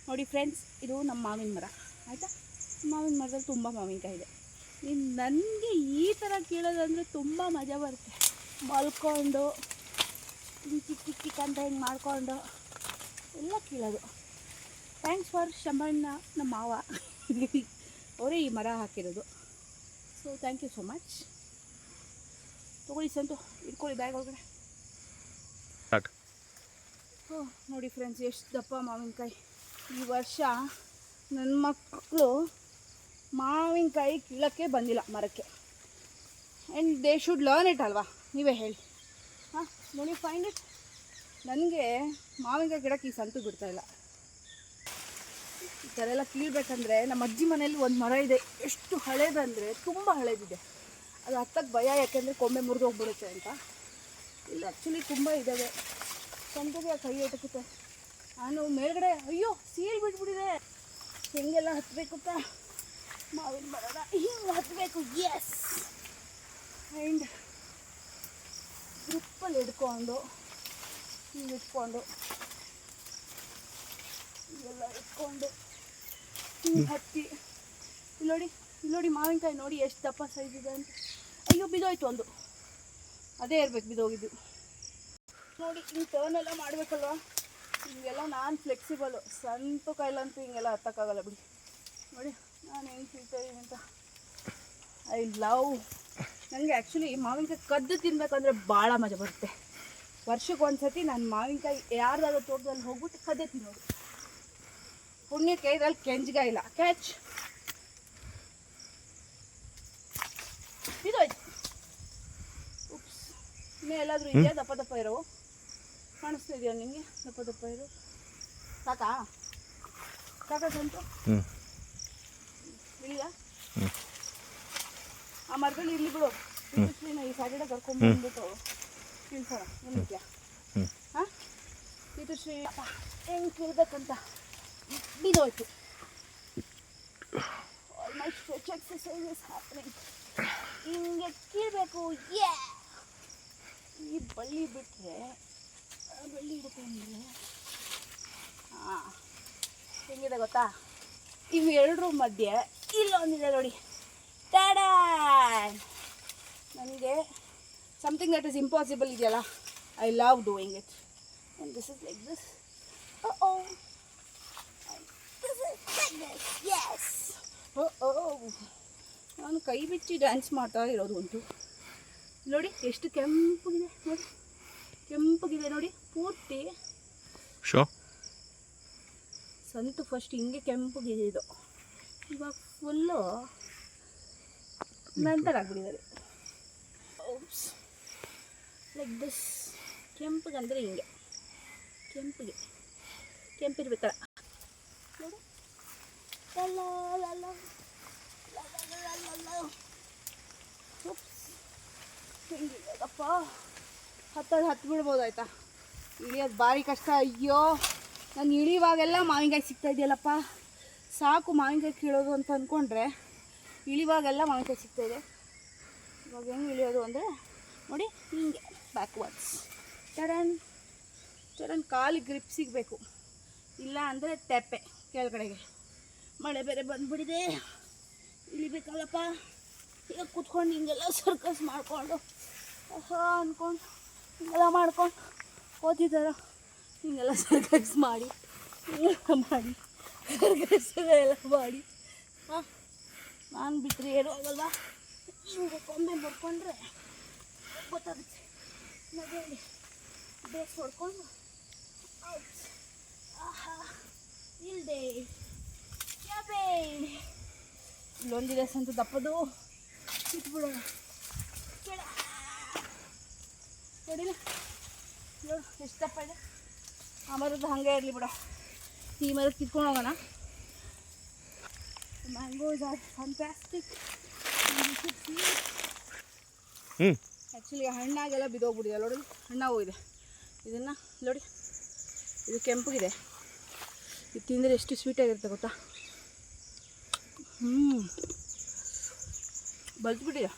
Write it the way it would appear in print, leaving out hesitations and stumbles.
ನೋಡಿ ಫ್ರೆಂಡ್ಸ್, ಇದು ನಮ್ಮ ಮಾವಿನ ಮರ ಆಯಿತಾ. ಮಾವಿನ ಮರದಲ್ಲಿ ತುಂಬ ಮಾವಿನಕಾಯಿ ಇದೆ. ಇನ್ನು ನನಗೆ ಈ ಥರ ಕೀಳೋದಂದರೆ ತುಂಬ ಮಜಾ ಬರುತ್ತೆ. ಮಲ್ಕೊಂಡು ಚಿಕ್ಕ ಚಿಕ್ಕ ಚಿಕ್ಕ ಅಂತ ಹಿಂಗೆ ಮಾಡಿಕೊಂಡು ಎಲ್ಲ ಕೀಳೋದು. ಥ್ಯಾಂಕ್ಸ್ ಫಾರ್ ಶಂಭಣ್ಣ, ನಮ್ಮ ಮಾವ ಅವರೇ ಈ ಮರ ಹಾಕಿರೋದು. So thank you so much. ತೊಗೊಳ್ಳಿ ಸಂತು, ಇಟ್ಕೊಳ್ಳಿ ಬ್ಯಾಗ್ ಒಳಗಡೆ. ನೋಡಿ ಫ್ರೆಂಡ್ಸ್, ಎಷ್ಟು ದಪ್ಪ ಮಾವಿನಕಾಯಿ. ಈ ವರ್ಷ ನನ್ನ ಮಕ್ಕಳು ಮಾವಿನಕಾಯಿ ಕೀಳೋಕ್ಕೆ ಬಂದಿಲ್ಲ ಮರಕ್ಕೆ. And they should learn it ಅಲ್ವಾ, ನೀವೇ ಹೇಳಿ. ಹಾಂ, ನೋಡಿ ಫೈಂಡ್ ಇಟ್. ನನಗೆ ಮಾವಿನಕಾಯಿ ಗಿಡಕ್ಕೆ ಈ ಸಂತು ಬಿಡ್ತಾಯಿಲ್ಲ. ಈ ಥರ ಎಲ್ಲ ಕೀಳ್ಬೇಕಂದ್ರೆ ನಮ್ಮ ಅಜ್ಜಿ ಮನೇಲಿ ಒಂದು ಮರ ಇದೆ. ಎಷ್ಟು ಹಳೇದಂದರೆ ತುಂಬ ಹಳೇದಿದೆ. ಅದು ಹತ್ತಕ್ಕೆ ಭಯ, ಯಾಕೆಂದರೆ ಕೊಂಬೆ ಮುರಿದು ಹೋಗ್ಬಿಡುತ್ತೆ ಅಂತ. ಇಲ್ಲಿ ಆ್ಯಕ್ಚುಲಿ ತುಂಬ ಇದ್ದಾವೆ. ಸಂತೆಗೆ ಕೈ ಎಟಕುತ್ತೆ. ನಾನು ಮೇಲ್ಗಡೆ ಅಯ್ಯೋ ಸೀಲ್ ಬಿಟ್ಬಿಟ್ಟಿದೆ. ಹೆಂಗೆಲ್ಲ ಹತ್ತಬೇಕುತ್ತಾ, ಮಾವಿನ ಮರದ ಹಿಂಗೆ ಹತ್ತಬೇಕು. ಎಸ್. ಆ್ಯಂಡ್ ಗ್ರಿಪ್ಪಲ್ಲಿ ಹಿಡ್ಕೊಂಡು ಹಿಂಗೆ ಇಟ್ಕೊಂಡು ಎಲ್ಲ ಇಟ್ಕೊಂಡು ಹಿಂಗೆ ಹತ್ತಿ. ಇಲ್ಲಿ ನೋಡಿ ಮಾವಿನಕಾಯಿ ನೋಡಿ ಎಷ್ಟು ದಪ್ಪ ಸೈಜ್ ಇದೆ ಅಂತ. ಅಯ್ಯೋ ಬಿದ್ದೋಯ್ತು ಒಂದು, ಅದೇ ಇರ್ಬೇಕು ಬಿದ್ದೋಗಿದ್ದು. ನೋಡಿ ಹಿಂಗೆ ಟರ್ನ್ ಎಲ್ಲ ಮಾಡಬೇಕಲ್ವ, ಹಿಂಗೆಲ್ಲ ನಾನು ಫ್ಲೆಕ್ಸಿಬಲು. ಸಂತು ಕೈಲಂತೂ ಹಿಂಗೆಲ್ಲ ಹತ್ತಕ್ಕಾಗಲ್ಲ ಬಿಡಿ. ನೋಡಿ ನಾನು ಹೆಂಗೆ ತಿಂತಾಯಿದ್ದೀನಿ ಅಂತ. I love. ನನಗೆ ಆ್ಯಕ್ಚುಲಿ ಮಾವಿನಕಾಯಿ ಕದ್ದು ತಿನ್ಬೇಕಂದ್ರೆ ಭಾಳ ಮಜಾ ಬರುತ್ತೆ. ವರ್ಷಕ್ಕೆ ಒಂದು ಸತಿ ನಾನು ಮಾವಿನಕಾಯಿ ಯಾರ್ದಾದ್ರೂ ತೋಟದಲ್ಲಿ ಹೋಗ್ಬಿಟ್ಟು ಕದ್ದೆ ತಿನ್ನೋದು. ಪುಣ್ಯಕ್ಕೆ ಇದ್ರಲ್ಲಿ ಕೆಂಜ್ಗ ಇಲ್ಲ. ಕ್ಯಾಚ್ ಇದಾಯ್ತು. ಉಪ್ಸ್. ಇನ್ನೂ ಎಲ್ಲಾದರೂ ಇದೆಯಾ ದಪ್ಪ ದಪ್ಪ ಇರೋ? ಕಾಣಿಸ್ತಾ ಇದೆಯಾ ನಿಮಗೆ ದಪ್ಪ ದಪ್ಪ ಇರೋ? ಸಾಕಾ ಸಂತು? ಇಲ್ಲಿಯಾ? ಆ ಮರದಲ್ಲಿ ಇರಲಿ ಬಿಡು. ಈ ಸಾಗಡೆ ಕರ್ಕೊಂಡ್ಬಂದ್ಬಿಟ್ಟು ತಿಳ್ಸೋಣ. ಏನಿದ್ಯಾ? ಹಾಂ, ಪಿತುಶ್ರೀ ಹೆಂಗೆ ಕೀಳ್ಬೇಕಂತ ಬಿದ್ದೋಯ್ತು. All my stretch exercise is happening. ಹಿಂಗೆ ಕೀಳಬೇಕು. ಈ ಬಳ್ಳಿ ಬಿಟ್ಟರೆ, ಬಳ್ಳಿ ಹಿಡ್ಕೊಂಡ್ರೆ ಹಾಂ ಹೆಂಗಿದೆ ಗೊತ್ತಾ? ಇವು ಎರಡರ ಮಧ್ಯೆ ಇಲ್ಲೊಂದಿದೆ ನೋಡಿ. ಟ್ಯಾಡಾ! ನನಗೆ ಸಮಥಿಂಗ್ ದಟ್ ಇಸ್ ಇಂಪಾಸಿಬಲ್ ಇದೆಯಲ್ಲ, I love doing it. And this is like this. Yes. ನಾನು ಕೈ ಬಿಚ್ಚಿ ಡ್ಯಾನ್ಸ್ ಮಾಡ್ತಾ ಇರೋದು ಉಂಟು. ನೋಡಿ ಎಷ್ಟು ಕೆಂಪಗಿದೆ. ನೋಡಿ ಕೆಂಪಗಿದೆ ನೋಡಿ ಪೂರ್ತಿ. ಸಂತು ಫಸ್ಟ್ ಹಿಂಗೆ ಕೆಂಪಗಿದೆ ಇದು. ಇವಾಗ ಫುಲ್ಲು ನಂತರ ಆಗ್ಬಿಟ್ಟಿದ್ದಾರೆ. Like this. ಕೆಂಪಗಂದರೆ ಹಿಂಗೆ ಕೆಂಪಿರ್ಬೇಕಲ್ಲ ನೋಡಿ. ಹಿಂಗಿದಪ್ಪ. ಹತ್ತು ಬಿಡ್ಬೋದಾಯ್ತಾ? ಇಳಿಯೋದು ಭಾರಿ ಕಷ್ಟ. ಅಯ್ಯೋ, ನಾನು ಇಳಿಯುವಾಗೆಲ್ಲ ಮಾವಿನಕಾಯಿ ಸಿಗ್ತಾ ಇದೆಯಲ್ಲಪ್ಪ, ಸಾಕು ಮಾವಿನಕಾಯಿ ಕೀಳೋದು ಅಂತ ಅಂದ್ಕೊಂಡ್ರೆ ಇಳಿಯುವಾಗೆಲ್ಲ ಮಾವಿನಕಾಯಿ ಸಿಗ್ತಾಯಿದೆ. ಇವಾಗ ಹೆಂಗೆ ಇಳಿಯೋದು ಅಂದರೆ ನೋಡಿ ಹಿಂಗೆ ಬ್ಯಾಕ್ವರ್ಡ್ಸ್. ಚರನ್ ಕಾಲಿಗೆ ಗ್ರಿಪ್ ಸಿಗಬೇಕು, ಇಲ್ಲ ಅಂದರೆ ತೆಪ್ಪೆ ಕೆಳಗಡೆಗೆ. ಮಳೆ ಬೇರೆ ಬಂದುಬಿಟ್ಟಿದೆ, ಇಳಿಬೇಕಲ್ಲಪ್ಪ. ಈಗ ಕೂತ್ಕೊಂಡು ಹಿಂಗೆಲ್ಲ ಸರ್ಕಸ್ ಮಾಡಿಕೊಂಡು ಅಂದ್ಕೊಂಡು ಹಿಂಗೆಲ್ಲ ಮಾಡ್ಕೊಂಡು ಓದಿದಾರ. ಹಿಂಗೆಲ್ಲ ಸರ್ಕಸ್ ಮಾಡಿ ಸರ್ಕಸ್ ಎಲ್ಲ ಮಾಡಿ ಹಾಂ, ನಾನು ಬಿಟ್ಟರೆ ಏನೂ ಆಗಲ್ವಾ? ಹಿಂಗೆ ಕೊಂಬೆ ಬರ್ಕೊಂಡ್ರೆ ಗೊತ್ತಾಗುತ್ತೆ. ನದಿಯಲ್ಲಿ ಬೇಸ್ ಹೊಡ್ಕೊಂಡು ಆಹಾ ಇಲ್ಲದೆ ಯಾಬೇ. ಇಲ್ಲೊಂದಿದೆ ಸಂತು ದಪ್ಪದು, ಇಟ್ಬಿಡೋಣ. ನೋಡಿಲ್ಲ ನೋಡು ಎಷ್ಟು ದಪ್ಪ ಇದೆ. ಆ ಮರದ್ದು ಹಾಗೆ ಇರಲಿ ಬಿಡ. ಈ ಮರಕ್ಕೆ ಕಿತ್ಕೊಂಡು ಹೋಗೋಣ. Mangoes R fantastic. ಆ್ಯಕ್ಚುಲಿ ಹಣ್ಣಾಗೆಲ್ಲ ಬಿದ್ದೋಗ್ಬಿಟ್ಟಿದೆ ನೋಡಿ. ಹಣ್ಣಾಗೋಗಿದೆ. ಇದನ್ನು ನೋಡಿ, ಇದು ಕೆಂಪಗಿದೆ. ಇದು ತಿಂದರೆ ಎಷ್ಟು ಸ್ವೀಟಾಗಿರುತ್ತೆ ಗೊತ್ತಾ? ಬಲ್ತ್ಬಿಟ್ಟಿದೆ.